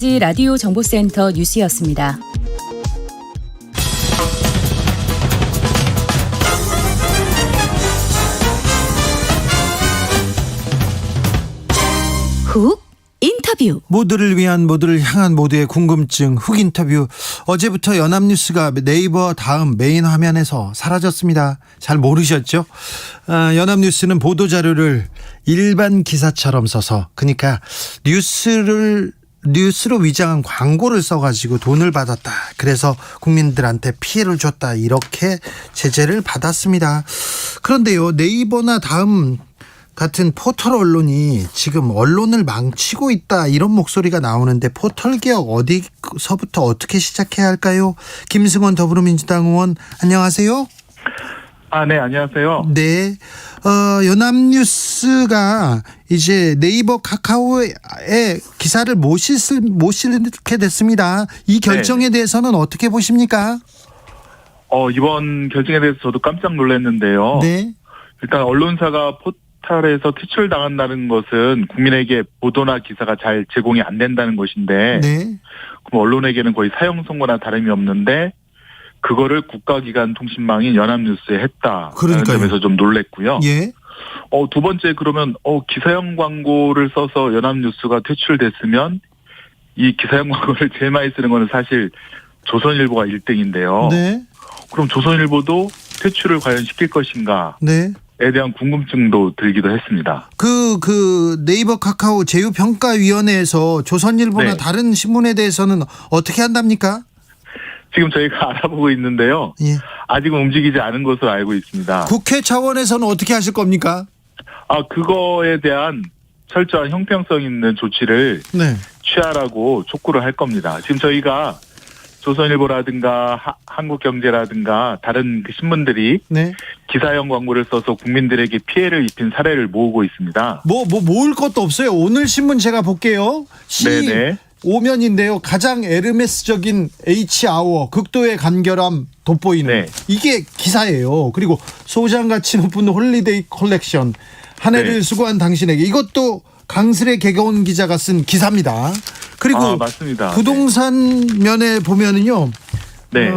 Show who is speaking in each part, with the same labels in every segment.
Speaker 1: 라디오 정보센터 뉴스였습니다. 훅 인터뷰.
Speaker 2: 모두를 위한, 모두를 향한 모두의 궁금증 훅 인터뷰. 어제부터 연합뉴스가 네이버 다음 메인 화면에서 사라졌습니다. 잘 모르셨죠? 연합뉴스는 보도자료를 일반 기사처럼 써서, 그러니까 뉴스로 위장한 광고를 써가지고 돈을 받았다, 그래서 국민들한테 피해를 줬다, 이렇게 제재를 받았습니다. 그런데요, 네이버나 다음 같은 포털 언론이 지금 언론을 망치고 있다, 이런 목소리가 나오는데 포털 개혁 어디서부터 어떻게 시작해야 할까요? 김승원 더불어민주당 의원, 안녕하세요.
Speaker 3: 네, 안녕하세요.
Speaker 2: 네. 연합뉴스가 이제 네이버 카카오에 기사를 못 실게 됐습니다. 이 결정에 대해서는 어떻게 보십니까?
Speaker 3: 이번 결정에 대해서 저도 깜짝 놀랐는데요.
Speaker 2: 네.
Speaker 3: 일단 언론사가 포털에서 퇴출당한다는 것은 국민에게 보도나 기사가 잘 제공이 안 된다는 것인데,
Speaker 2: 네.
Speaker 3: 그럼 언론에게는 거의 사형 선고나 다름이 없는데 그거를 국가기관 통신망인 연합뉴스에 했다라는
Speaker 2: 그러니까요.
Speaker 3: 점에서 좀 놀랬고요.
Speaker 2: 예.
Speaker 3: 두 번째, 그러면 기사형 광고를 써서 연합뉴스가 퇴출됐으면 이 기사형 광고를 제일 많이 쓰는 거는 사실 조선일보가 1등인데요.
Speaker 2: 네.
Speaker 3: 그럼 조선일보도 퇴출을 과연 시킬 것인가에
Speaker 2: 네.
Speaker 3: 대한 궁금증도 들기도 했습니다.
Speaker 2: 그 네이버 카카오 제휴평가위원회에서 조선일보나
Speaker 3: 네.
Speaker 2: 다른 신문에 대해서는 어떻게 한답니까?
Speaker 3: 지금 저희가 알아보고 있는데요.
Speaker 2: 예.
Speaker 3: 아직은 움직이지 않은 것으로 알고 있습니다.
Speaker 2: 국회 차원에서는 어떻게 하실 겁니까?
Speaker 3: 그거에 대한 철저한 형평성 있는 조치를
Speaker 2: 네.
Speaker 3: 취하라고 촉구를 할 겁니다. 지금 저희가 조선일보라든가 한국경제라든가 다른 그 신문들이
Speaker 2: 네.
Speaker 3: 기사형 광고를 써서 국민들에게 피해를 입힌 사례를 모으고 있습니다.
Speaker 2: 모을 것도 없어요. 오늘 신문 제가 볼게요.
Speaker 3: 네네.
Speaker 2: 5면인데요. 가장 에르메스적인 H아워, 극도의 간결함 돋보이는,
Speaker 3: 네.
Speaker 2: 이게 기사예요. 그리고 소장가치 높은 홀리데이 컬렉션, 한 해를
Speaker 3: 네.
Speaker 2: 수고한 당신에게, 이것도 강슬의 개겨온 기자가 쓴 기사입니다. 그리고
Speaker 3: 맞습니다.
Speaker 2: 부동산 면에 보면은요.
Speaker 3: 네.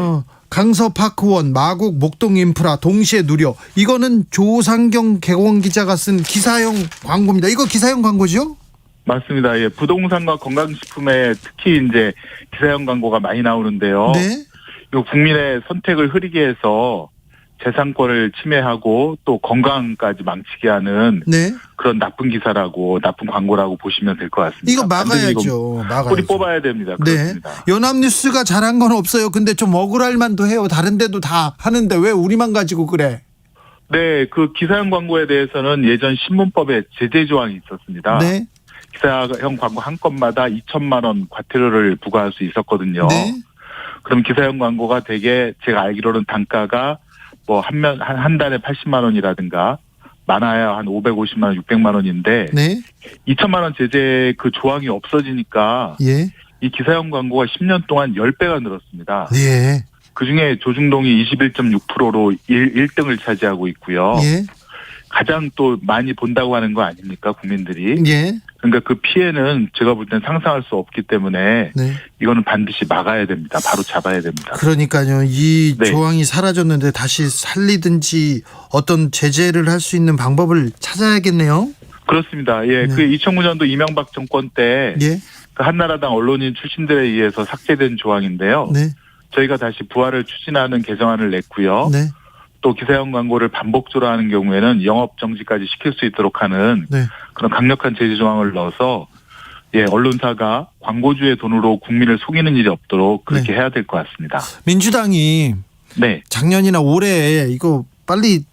Speaker 2: 강서파크원, 마곡, 목동인프라 동시에 누려, 이거는 조상경 개공 기자가 쓴 기사형 광고입니다. 이거 기사형 광고죠?
Speaker 3: 맞습니다. 예, 부동산과 건강식품에 특히 이제 기사형 광고가 많이 나오는데요.
Speaker 2: 네.
Speaker 3: 이 국민의 선택을 흐리게 해서 재산권을 침해하고 또 건강까지 망치게 하는
Speaker 2: 네.
Speaker 3: 그런 나쁜 기사라고, 나쁜 광고라고 보시면 될 것 같습니다.
Speaker 2: 이거 막아야죠.
Speaker 3: 뿌리 뽑아야 됩니다.
Speaker 2: 네.
Speaker 3: 그렇습니다.
Speaker 2: 연합뉴스가 잘한 건 없어요. 근데 좀 억울할 만도 해요. 다른 데도 다 하는데 왜 우리만 가지고 그래?
Speaker 3: 네, 그 기사형 광고에 대해서는 예전 신문법에 제재 조항이 있었습니다.
Speaker 2: 네.
Speaker 3: 기사형 광고 한 건마다 2천만 원 과태료를 부과할 수 있었거든요.
Speaker 2: 네.
Speaker 3: 그럼 기사형 광고가 되게, 제가 알기로는 단가가 뭐 한 달에 80만 원이라든가 많아야 한 550만 원, 600만 원인데,
Speaker 2: 네.
Speaker 3: 2천만 원 제재 그 조항이 없어지니까
Speaker 2: 예.
Speaker 3: 이 기사형 광고가 10년 동안 10배가 늘었습니다.
Speaker 2: 예.
Speaker 3: 그중에 조중동이 21.6%로 1등을 차지하고 있고요.
Speaker 2: 예.
Speaker 3: 가장 또 많이 본다고 하는 거 아닙니까, 국민들이?
Speaker 2: 예.
Speaker 3: 그러니까 그 피해는 제가 볼 땐 상상할 수 없기 때문에
Speaker 2: 네.
Speaker 3: 이거는 반드시 막아야 됩니다. 바로 잡아야 됩니다.
Speaker 2: 그러니까요. 이
Speaker 3: 네.
Speaker 2: 조항이 사라졌는데 다시 살리든지 어떤 제재를 할 수 있는 방법을 찾아야겠네요.
Speaker 3: 그렇습니다. 예,
Speaker 2: 네.
Speaker 3: 그 2009년도 이명박 정권 때
Speaker 2: 예.
Speaker 3: 그 한나라당 언론인 출신들에 의해서 삭제된 조항인데요.
Speaker 2: 네.
Speaker 3: 저희가 다시 부활을 추진하는 개정안을 냈고요.
Speaker 2: 네.
Speaker 3: 또 기사형 광고를 반복적으로 하는 경우에는 영업 정지까지 시킬 수 있도록 하는
Speaker 2: 네.
Speaker 3: 그런 강력한 제재 조항을 넣어서, 예, 언론사가 광고주의 돈으로 국민을 속이는 일이 없도록 그렇게 해야 될 것 같습니다.
Speaker 2: 민주당이
Speaker 3: 네.
Speaker 2: 작년이나 올해 이거 빨리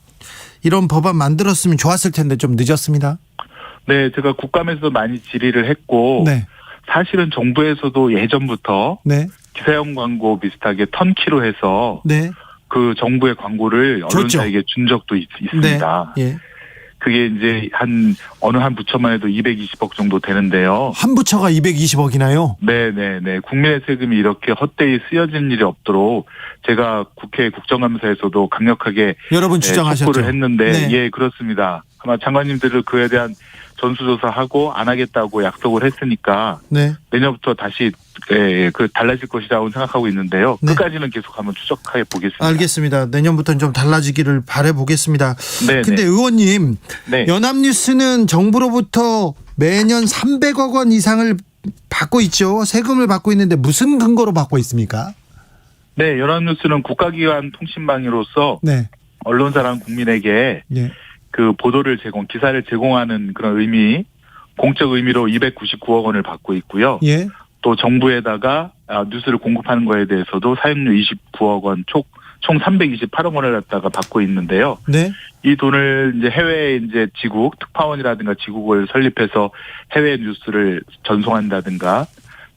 Speaker 2: 이런 법안 만들었으면 좋았을 텐데 좀 늦었습니다.
Speaker 3: 네, 제가 국감에서 많이 질의를 했고,
Speaker 2: 네.
Speaker 3: 사실은 정부에서도 예전부터
Speaker 2: 네.
Speaker 3: 기사형 광고 비슷하게 턴키로 해서
Speaker 2: 네.
Speaker 3: 그 정부의 광고를 언론사에게 준 적도 있습니다.
Speaker 2: 네. 예.
Speaker 3: 그게 이제 어느 한 부처만 해도 220억 정도 되는데요.
Speaker 2: 한 부처가 220억이나요?
Speaker 3: 네네네. 국민의 세금이 이렇게 헛되이 쓰여진 일이 없도록 제가 국회 국정감사에서도 강력하게
Speaker 2: 여러분 주장하셨죠.
Speaker 3: 촉구를 했는데,
Speaker 2: 네.
Speaker 3: 예, 그렇습니다. 아마 장관님들은 그에 대한 전수조사하고 안 하겠다고 약속을 했으니까
Speaker 2: 네.
Speaker 3: 내년부터 다시 달라질 것이라고 생각하고 있는데요.
Speaker 2: 네.
Speaker 3: 끝까지는 계속 한번 추적해 보겠습니다.
Speaker 2: 알겠습니다. 내년부터는 좀 달라지기를 바라보겠습니다.
Speaker 3: 네.
Speaker 2: 근데 의원님,
Speaker 3: 네.
Speaker 2: 연합뉴스는 정부로부터 매년 300억 원 이상을 받고 있죠. 세금을 받고 있는데 무슨 근거로 받고 있습니까?
Speaker 3: 네, 연합뉴스는 국가기관 통신망으로서
Speaker 2: 네.
Speaker 3: 언론사랑 국민에게
Speaker 2: 예.
Speaker 3: 그 보도를 기사를 제공하는 그런 공적 의미로 299억 원을 받고 있고요.
Speaker 2: 예.
Speaker 3: 또 정부에다가 뉴스를 공급하는 거에 대해서도 사용료 29억 원, 총 328억 원을 갖다가 받고 있는데요.
Speaker 2: 네.
Speaker 3: 이 돈을 이제 해외 지국, 특파원이라든가 지국을 설립해서 해외 뉴스를 전송한다든가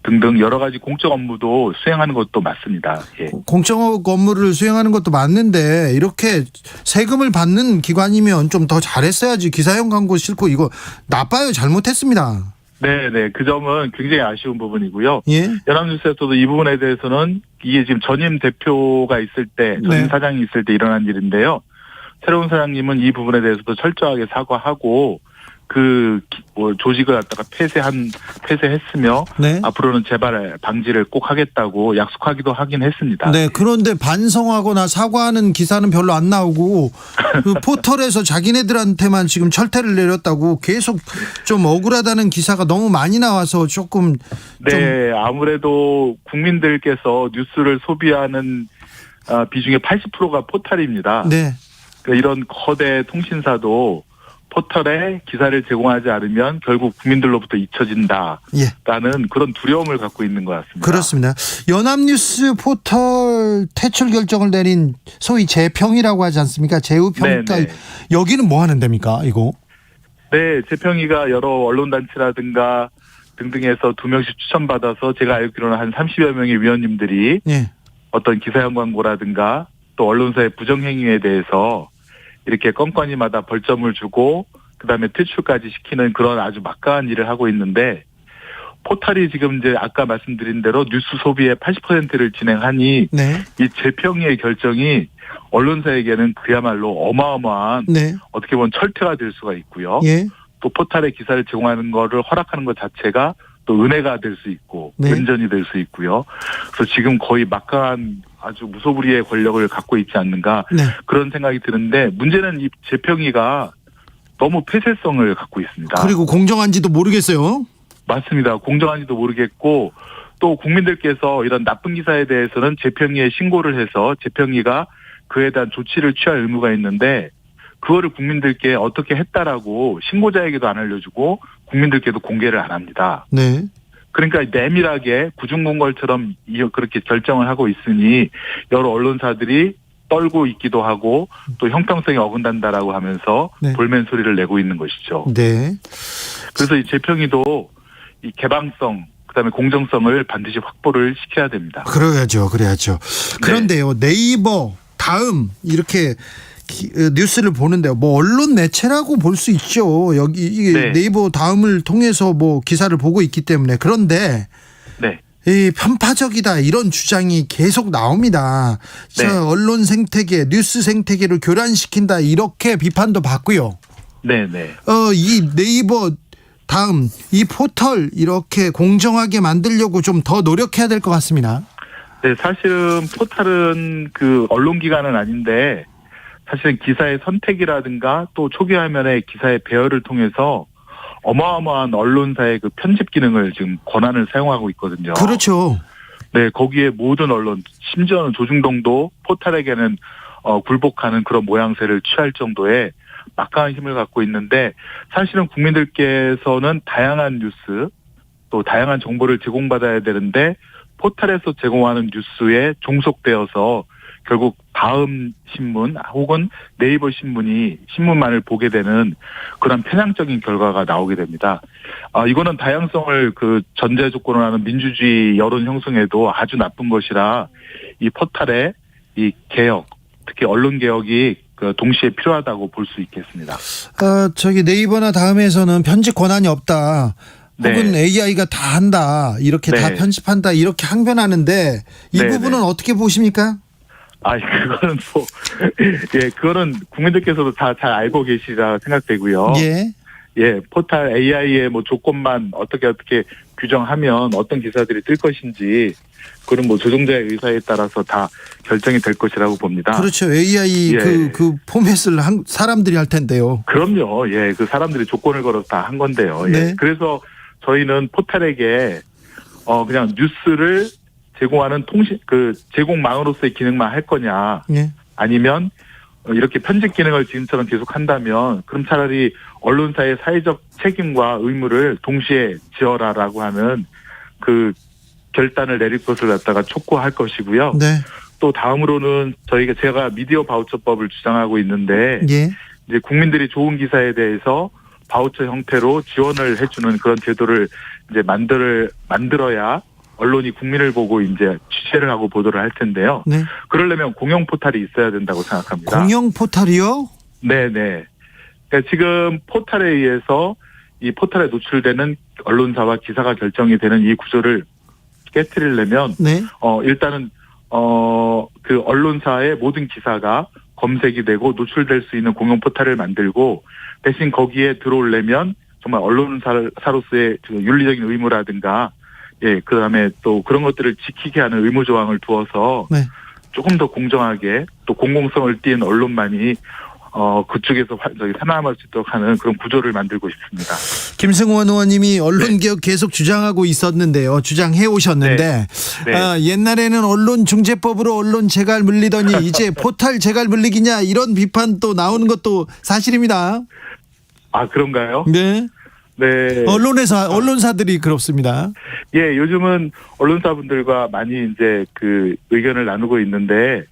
Speaker 3: 등등 여러 가지 공적 업무도 수행하는 것도 맞습니다. 예.
Speaker 2: 공적 업무를 수행하는 것도 맞는데 이렇게 세금을 받는 기관이면 좀 더 잘했어야지. 기사형 광고 싫고 이거 나빠요. 잘못했습니다.
Speaker 3: 네. 그 점은 굉장히 아쉬운 부분이고요.
Speaker 2: 예.
Speaker 3: 연합뉴스에서도 이 부분에 대해서는 이게 지금 전임 대표가 있을 때, 전임
Speaker 2: 네.
Speaker 3: 사장이 있을 때 일어난 일인데요. 새로운 사장님은 이 부분에 대해서도 철저하게 사과하고 조직을 갖다가 폐쇄했으며
Speaker 2: 네.
Speaker 3: 앞으로는 재발 방지를 꼭 하겠다고 약속하기도 하긴 했습니다.
Speaker 2: 네. 그런데 반성하거나 사과하는 기사는 별로 안 나오고 그 포털에서 자기네들한테만 지금 철퇴를 내렸다고 계속 좀 억울하다는 기사가 너무 많이 나와서 조금
Speaker 3: 네, 아무래도 국민들께서 뉴스를 소비하는 비중의 80%가 포털입니다.
Speaker 2: 네.
Speaker 3: 그러니까 이런 거대 통신사도 포털에 기사를 제공하지 않으면 결국 국민들로부터 잊혀진다라는
Speaker 2: 예.
Speaker 3: 그런 두려움을 갖고 있는 것 같습니다.
Speaker 2: 그렇습니다. 연합뉴스 포털 퇴출 결정을 내린 소위 재평이라고 하지 않습니까? 재우평가.
Speaker 3: 네네.
Speaker 2: 여기는 뭐 하는 데입니까? 이거?
Speaker 3: 네, 재평이가 여러 언론단체라든가 등등에서 2명씩 추천받아서 제가 알기로는 한 30여 명의 위원님들이
Speaker 2: 예.
Speaker 3: 어떤 기사형 광고라든가 또 언론사의 부정행위에 대해서 이렇게 건건이마다 벌점을 주고 그다음에 퇴출까지 시키는 그런 아주 막강한 일을 하고 있는데 포털이 지금 이제 아까 말씀드린 대로 뉴스 소비의 80%를 진행하니
Speaker 2: 네.
Speaker 3: 이 재평의 결정이 언론사에게는 그야말로 어마어마한
Speaker 2: 네.
Speaker 3: 어떻게 보면 철퇴가 될 수가 있고요.
Speaker 2: 예.
Speaker 3: 또 포털에 기사를 제공하는 거를 허락하는 것 자체가 또 은혜가 될 수 있고
Speaker 2: 네.
Speaker 3: 은전이 될 수 있고요. 그래서 지금 거의 막강한 아주 무소불위의 권력을 갖고 있지 않는가
Speaker 2: 네.
Speaker 3: 그런 생각이 드는데 문제는 이 재평이가 너무 폐쇄성을 갖고 있습니다.
Speaker 2: 그리고 공정한지도 모르겠어요.
Speaker 3: 맞습니다. 공정한지도 모르겠고 또 국민들께서 이런 나쁜 기사에 대해서는 재평이에 신고를 해서 재평이가 그에 대한 조치를 취할 의무가 있는데 그거를 국민들께 어떻게 했다라고 신고자에게도 안 알려주고 국민들께도 공개를 안 합니다.
Speaker 2: 네.
Speaker 3: 그러니까 내밀하게 구중궁궐처럼 그렇게 결정을 하고 있으니 여러 언론사들이 떨고 있기도 하고 또 형평성이 어긋난다라고 하면서
Speaker 2: 네.
Speaker 3: 볼멘 소리를 내고 있는 것이죠.
Speaker 2: 네.
Speaker 3: 그래서 이 재평이도 이 개방성 그다음에 공정성을 반드시 확보를 시켜야 됩니다.
Speaker 2: 그래야죠. 그런데요. 네이버, 다음 이렇게 뉴스를 보는데요. 뭐 언론 매체라고 볼 수 있죠. 여기 이게
Speaker 3: 네.
Speaker 2: 네이버 다음을 통해서 뭐 기사를 보고 있기 때문에. 그런데
Speaker 3: 네.
Speaker 2: 이 편파적이다 이런 주장이 계속 나옵니다.
Speaker 3: 네.
Speaker 2: 언론 생태계, 뉴스 생태계를 교란시킨다 이렇게 비판도 받고요.
Speaker 3: 네네.
Speaker 2: 이 네이버 다음 이 포털 이렇게 공정하게 만들려고 좀 더 노력해야 될 것 같습니다.
Speaker 3: 네, 사실은 포털은 그 언론기관은 아닌데 사실은 기사의 선택이라든가 또 초기 화면의 기사의 배열을 통해서 어마어마한 언론사의 그 편집 기능을 지금 권한을 사용하고 있거든요.
Speaker 2: 그렇죠.
Speaker 3: 네, 거기에 모든 언론, 심지어는 조중동도 포털에게는 굴복하는 그런 모양새를 취할 정도의 막강한 힘을 갖고 있는데 사실은 국민들께서는 다양한 뉴스 또 다양한 정보를 제공받아야 되는데 포털에서 제공하는 뉴스에 종속되어서 결국 다음 신문 혹은 네이버 신문만을 보게 되는 그런 편향적인 결과가 나오게 됩니다. 이거는 다양성을 그 전제 조건으로 하는 민주주의 여론 형성에도 아주 나쁜 것이라 이 포털의 이 개혁, 특히 언론 개혁이 동시에 필요하다고 볼 수 있겠습니다.
Speaker 2: 네이버나 다음에서는 편집 권한이 없다. 혹은
Speaker 3: 네.
Speaker 2: AI가 다 한다. 이렇게 다
Speaker 3: 네.
Speaker 2: 편집한다. 이렇게 항변하는데 이
Speaker 3: 네,
Speaker 2: 부분은
Speaker 3: 네.
Speaker 2: 어떻게 보십니까?
Speaker 3: 그거는 그거는 국민들께서도 다 잘 알고 계시라 생각되고요.
Speaker 2: 예.
Speaker 3: 포탈 AI의 뭐 조건만 어떻게 규정하면 어떤 기사들이 뜰 것인지 그런 뭐 조종자의 의사에 따라서 다 결정이 될 것이라고 봅니다.
Speaker 2: 그렇죠. AI 그 포맷을 사람들이 할 텐데요.
Speaker 3: 그럼요. 그 사람들이 조건을 걸어서 다 한 건데요.
Speaker 2: 네.
Speaker 3: 그래서 저희는 포탈에게 그냥 뉴스를 제공하는 제공망으로서의 기능만 할 거냐,
Speaker 2: 네.
Speaker 3: 아니면 이렇게 편집 기능을 지금처럼 계속 한다면 그럼 차라리 언론사의 사회적 책임과 의무를 동시에 지어라라고 하는 그 결단을 내릴 것을 갖다가 촉구할 것이고요.
Speaker 2: 네.
Speaker 3: 또 다음으로는 제가 미디어 바우처법을 주장하고 있는데
Speaker 2: 예.
Speaker 3: 이제 국민들이 좋은 기사에 대해서 바우처 형태로 지원을 해주는 그런 제도를 이제 만들어야 언론이 국민을 보고 이제 취재를 하고 보도를 할 텐데요.
Speaker 2: 네.
Speaker 3: 그러려면 공영 포탈이 있어야 된다고 생각합니다.
Speaker 2: 공영 포탈이요?
Speaker 3: 네네. 그러니까 지금 포탈에 의해서 이 포탈에 노출되는 언론사와 기사가 결정이 되는 이 구조를 깨트리려면
Speaker 2: 네.
Speaker 3: 일단은 그 언론사의 모든 기사가 검색이 되고 노출될 수 있는 공영 포탈을 만들고 대신 거기에 들어오려면 정말 언론사로서의 윤리적인 의무라든가 그다음에 또 그런 것들을 지키게 하는 의무 조항을 두어서
Speaker 2: 네. 조금
Speaker 3: 더 공정하게 또 공공성을 띈 언론만이 그쪽에서 살아남을 수 있도록 하는 그런 구조를 만들고 싶습니다.
Speaker 2: 김승원 의원님이 언론개혁 계속 주장하고 있었는데요. 주장해 오셨는데
Speaker 3: 네.
Speaker 2: 옛날에는 언론중재법으로 언론 재갈 물리더니 이제 포탈 재갈 물리기냐 이런 비판 또 나오는 것도 사실입니다.
Speaker 3: 아, 그런가요?
Speaker 2: 네.
Speaker 3: 네.
Speaker 2: 언론사들이 그렇습니다.
Speaker 3: 요즘은 언론사분들과 많이 이제 그 의견을 나누고 있는데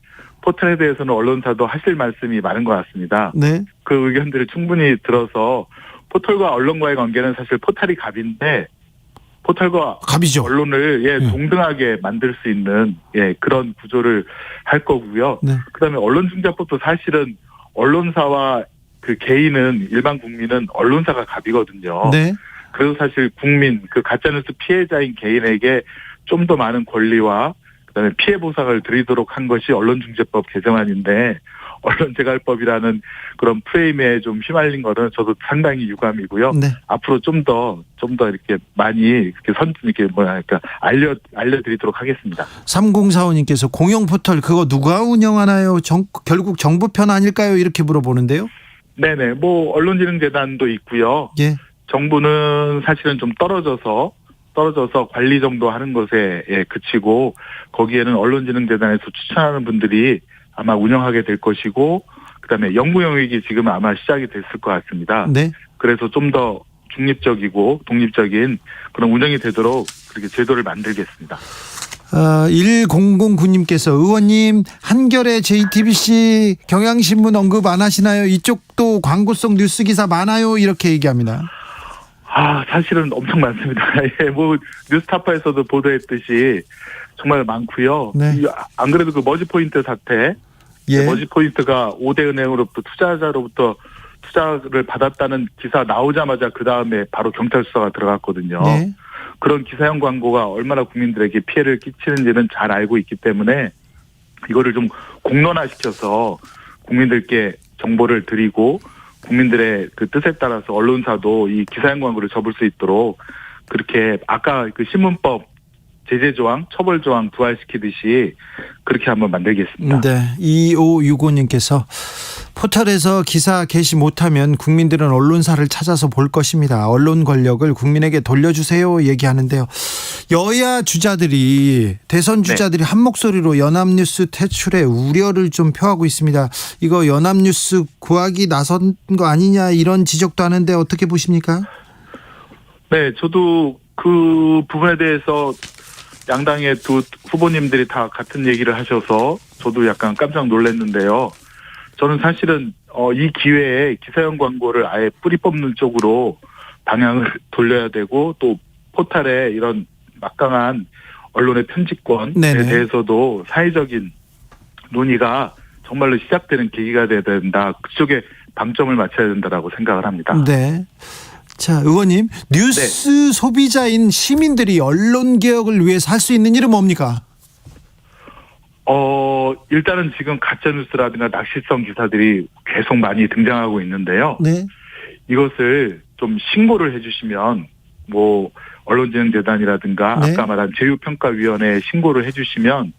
Speaker 3: 포탈에 대해서는 언론사도 하실 말씀이 많은 것 같습니다.
Speaker 2: 네.
Speaker 3: 그 의견들을 충분히 들어서 포털과 언론과의 관계는 사실 포탈이 갑인데 포털과
Speaker 2: 갑이죠.
Speaker 3: 언론을 동등하게 만들 수 있는 그런 구조를 할 거고요.
Speaker 2: 네.
Speaker 3: 그다음에 언론중재법도 사실은 언론사와 그 개인은 일반 국민은 언론사가 갑이거든요.
Speaker 2: 네.
Speaker 3: 그래서 사실 국민 그 가짜뉴스 피해자인 개인에게 좀 더 많은 권리와 그다음에 피해 보상을 드리도록 한 것이 언론중재법 개정안인데 언론재갈법이라는 그런 프레임에 좀 휘말린 거는 저도 상당히 유감이고요.
Speaker 2: 네.
Speaker 3: 앞으로 좀 더 이렇게 많이 이렇게 알려드리도록 하겠습니다.
Speaker 2: 3045님께서 공영 포털 그거 누가 운영하나요? 결국 정부 편 아닐까요? 이렇게 물어보는데요.
Speaker 3: 네네. 뭐 언론진흥재단도 있고요.
Speaker 2: 예.
Speaker 3: 정부는 사실은 좀 떨어져서 관리 정도 하는 것에 그치고 거기에는 언론진흥재단에서 추천하는 분들이 아마 운영하게 될 것이고 그다음에 연구 영역이 지금 아마 시작이 됐을 것 같습니다.
Speaker 2: 네.
Speaker 3: 그래서 좀 더 중립적이고 독립적인 그런 운영이 되도록 그렇게 제도를 만들겠습니다.
Speaker 2: 1009님께서 의원님 한겨레 JTBC 경향신문 언급 안 하시나요? 이쪽도 광고성 뉴스 기사 많아요 이렇게 얘기합니다.
Speaker 3: 사실은 엄청 많습니다. 뭐 뉴스타파에서도 보도했듯이 정말 많고요.
Speaker 2: 네.
Speaker 3: 안 그래도 그 머지포인트 사태, 머지포인트가 5대 은행으로부터 투자자로부터 투자를 받았다는 기사 나오자마자 그 다음에 바로 경찰 수사가 들어갔거든요.
Speaker 2: 네.
Speaker 3: 그런 기사형 광고가 얼마나 국민들에게 피해를 끼치는지는 잘 알고 있기 때문에 이거를 좀 공론화시켜서 국민들께 정보를 드리고 국민들의 그 뜻에 따라서 언론사도 이 기사형 광고를 접을 수 있도록 그렇게 아까 그 신문법 제재 조항, 처벌 조항 부활시키듯이 그렇게 한번 만들겠습니다.
Speaker 2: 네. 2565님께서 포털에서 기사 게시 못하면 국민들은 언론사를 찾아서 볼 것입니다. 언론 권력을 국민에게 돌려주세요 얘기하는데요. 여야 주자들이 대선 주자들이 한 목소리로 연합뉴스 퇴출에 우려를 좀 표하고 있습니다. 이거 연합뉴스 구하기 나선 거 아니냐 이런 지적도 하는데 어떻게 보십니까?
Speaker 3: 네, 저도 그 부분에 대해서 양당의 두 후보님들이 다 같은 얘기를 하셔서 저도 약간 깜짝 놀랐는데요. 저는 사실은 이 기회에 기사형 광고를 아예 뿌리 뽑는 쪽으로 방향을 돌려야 되고 또 포탈에 이런 막강한 언론의 편집권에 대해서도 사회적인 논의가 정말로 시작되는 계기가 돼야 된다. 그쪽에 방점을 맞춰야 된다라고 생각을 합니다.
Speaker 2: 네. 자, 의원님, 뉴스 소비자인 시민들이 언론 개혁을 위해서 할 수 있는 일은 뭡니까?
Speaker 3: 일단은 지금 가짜뉴스라든가 낚시성 기사들이 계속 많이 등장하고 있는데요.
Speaker 2: 네.
Speaker 3: 이것을 좀 신고를 해주시면 뭐 언론진흥재단이라든가
Speaker 2: 네.
Speaker 3: 아까 말한 제휴평가위원회에 신고를 해주시면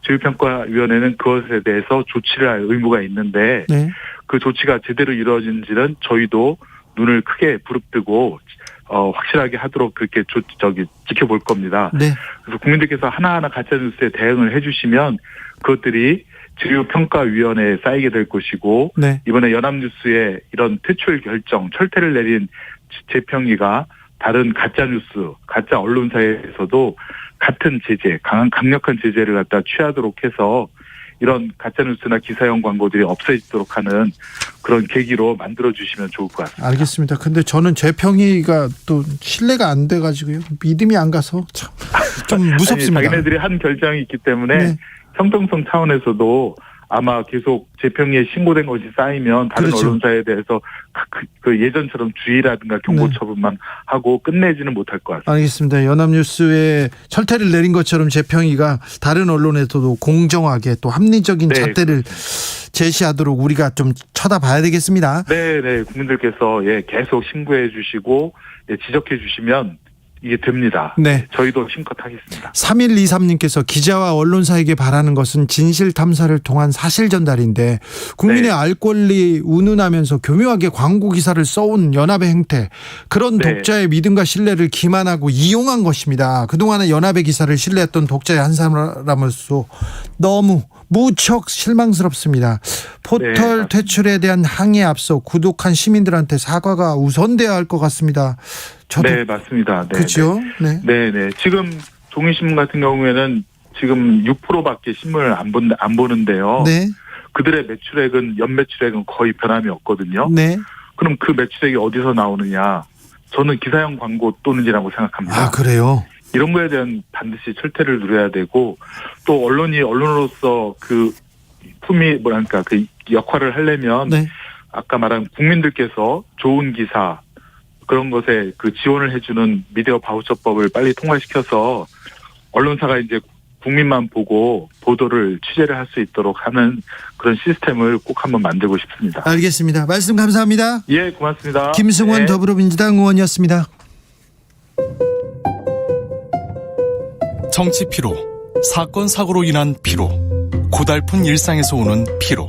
Speaker 3: 제휴평가위원회는 그것에 대해서 조치를 할 의무가 있는데
Speaker 2: 네.
Speaker 3: 그 조치가 제대로 이루어진지는 저희도 눈을 크게 부릅뜨고 확실하게 하도록 그렇게 지켜볼 겁니다.
Speaker 2: 네.
Speaker 3: 그래서 국민들께서 하나하나 가짜뉴스에 대응을 해주시면 그것들이 제휴평가위원회에 쌓이게 될 것이고
Speaker 2: 네.
Speaker 3: 이번에 연합뉴스의 이런 퇴출 결정, 철퇴를 내린 재평의가 다른 가짜뉴스, 가짜 언론사에서도 같은 제재, 강력한 제재를 갖다 취하도록 해서 이런 가짜뉴스나 기사형 광고들이 없어지도록 하는 그런 계기로 만들어주시면 좋을 것 같습니다.
Speaker 2: 알겠습니다. 근데 저는 재평이가 또 신뢰가 안 돼가지고요. 믿음이 안 가서 참 좀 무섭습니다.
Speaker 3: 아니, 자기네들이 한 결정이 있기 때문에
Speaker 2: 네.
Speaker 3: 형평성 차원에서도 아마 계속 재평의에 신고된 것이 쌓이면 다른
Speaker 2: 그렇죠.
Speaker 3: 언론사에 대해서 그 예전처럼 주의라든가 경고
Speaker 2: 네.
Speaker 3: 처분만 하고 끝내지는 못할 것 같습니다.
Speaker 2: 알겠습니다. 연합뉴스에 철퇴를 내린 것처럼 재평이가 다른 언론에서도 공정하게 또 합리적인
Speaker 3: 네,
Speaker 2: 잣대를 제시하도록 우리가 좀 쳐다봐야 되겠습니다.
Speaker 3: 네. 국민들께서 계속 신고해 주시고 지적해 주시면 이게 됩니다.
Speaker 2: 네.
Speaker 3: 저희도 힘껏 하겠습니다.
Speaker 2: 3123님께서 기자와 언론사에게 바라는 것은 진실 탐사를 통한 사실 전달인데 국민의
Speaker 3: 네.
Speaker 2: 알 권리 운운하면서 교묘하게 광고 기사를 써온 연합의 행태, 그런
Speaker 3: 네.
Speaker 2: 독자의 믿음과 신뢰를 기만하고 이용한 것입니다. 그동안의 연합의 기사를 신뢰했던 독자의 한 사람으로서 너무 무척 실망스럽습니다. 포털
Speaker 3: 네,
Speaker 2: 퇴출에 대한 항의에 앞서 구독한 시민들한테 사과가 우선돼야 할 것 같습니다. 저도
Speaker 3: 네, 맞습니다. 네,
Speaker 2: 그렇죠. 네.
Speaker 3: 네. 지금 종이신문 같은 경우에는 지금 6%밖에 신문을 안 보는데요.
Speaker 2: 네.
Speaker 3: 그들의 매출액은 연매출액은 거의 변함이 없거든요.
Speaker 2: 네.
Speaker 3: 그럼 그 매출액이 어디서 나오느냐? 저는 기사형 광고 또는지라고 생각합니다.
Speaker 2: 아, 그래요?
Speaker 3: 이런 거에 대한 반드시 철퇴를 누려야 되고 또 언론이 언론으로서 그 품위 뭐랄까 그 역할을 하려면
Speaker 2: 네.
Speaker 3: 아까 말한 국민들께서 좋은 기사 그런 것에 그 지원을 해주는 미디어 바우처법을 빨리 통과시켜서 언론사가 이제 국민만 보고 보도를 취재를 할 수 있도록 하는 그런 시스템을 꼭 한번 만들고 싶습니다.
Speaker 2: 알겠습니다. 말씀 감사합니다.
Speaker 3: 예, 고맙습니다.
Speaker 2: 김승원
Speaker 3: 네.
Speaker 2: 더불어민주당 의원이었습니다.
Speaker 4: 정치 피로, 사건 사고로 인한 피로, 고달픈 일상에서 오는 피로.